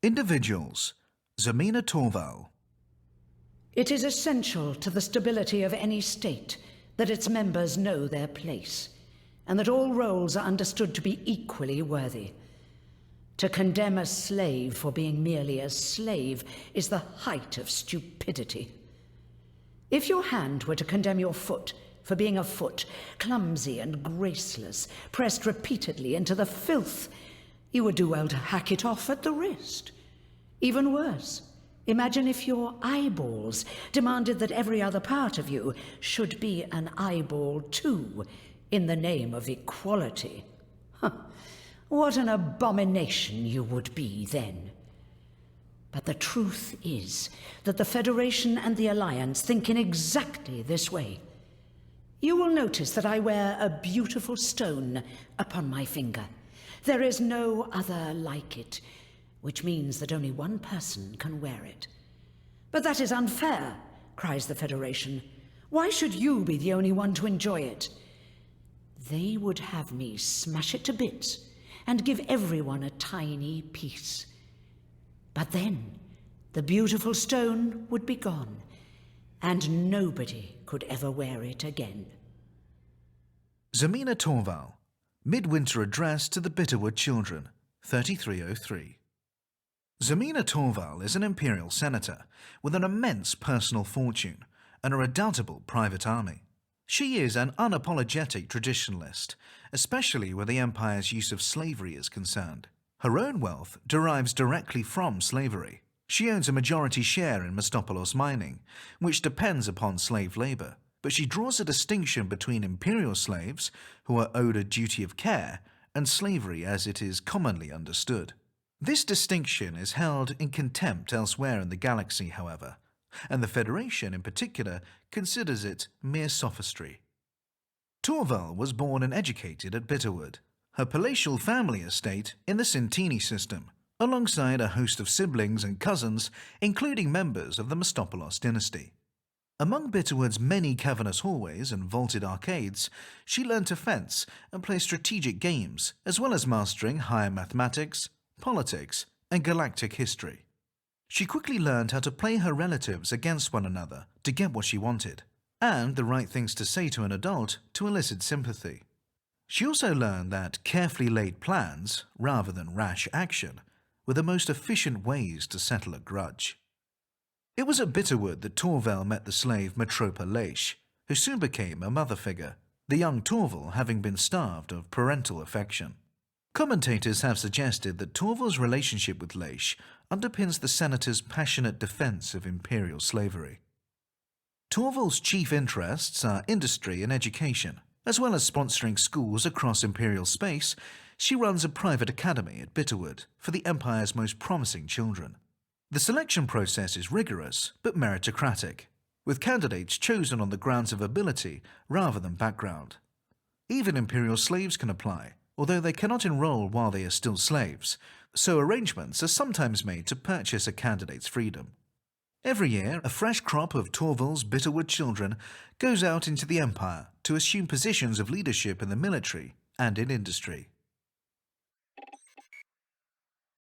Individuals. Zemina Torval. It is essential to the stability of any state that its members know their place, and that all roles are understood to be equally worthy. To condemn a slave for being merely a slave is the height of stupidity. If your hand were to condemn your foot for being a foot, clumsy and graceless, pressed repeatedly into the filth, you would do well to hack it off at the wrist. Even worse, imagine if your eyeballs demanded that every other part of you should be an eyeball too, in the name of equality. What an abomination you would be then. But the truth is that the Federation and the Alliance think in exactly this way. You will notice that I wear a beautiful stone upon my finger. There is no other like it, which means that only one person can wear it. But that is unfair, cries the Federation. Why should you be the only one to enjoy it? They would have me smash it to bits and give everyone a tiny piece. But then the beautiful stone would be gone, and nobody could ever wear it again. Zemina Torval. Midwinter Address to the Bitterwood Children, 3303. Zemina Torval is an imperial senator with an immense personal fortune and a redoubtable private army. She is an unapologetic traditionalist, especially where the Empire's use of slavery is concerned. Her own wealth derives directly from slavery. She owns a majority share in Mistopolos mining, which depends upon slave labor, but she draws a distinction between imperial slaves, who are owed a duty of care, and slavery as it is commonly understood. This distinction is held in contempt elsewhere in the galaxy, however, and the Federation in particular considers it mere sophistry. Torval was born and educated at Bitterwood, her palatial family estate in the Centini system, alongside a host of siblings and cousins, including members of the Mistopolos dynasty. Among Bitterwood's many cavernous hallways and vaulted arcades, she learned to fence and play strategic games, as well as mastering higher mathematics, politics, and galactic history. She quickly learned how to play her relatives against one another to get what she wanted, and the right things to say to an adult to elicit sympathy. She also learned that carefully laid plans, rather than rash action, were the most efficient ways to settle a grudge. It was at Bitterwood that Torval met the slave Metropa Leish, who soon became a mother figure, the young Torval having been starved of parental affection. Commentators have suggested that Torval's relationship with Leish underpins the senator's passionate defense of imperial slavery. Torval's chief interests are industry and education. As well as sponsoring schools across imperial space, she runs a private academy at Bitterwood for the Empire's most promising children. The selection process is rigorous but meritocratic, with candidates chosen on the grounds of ability rather than background. Even imperial slaves can apply, although they cannot enroll while they are still slaves, so arrangements are sometimes made to purchase a candidate's freedom. Every year, a fresh crop of Torval's Bitterwood children goes out into the Empire to assume positions of leadership in the military and in industry.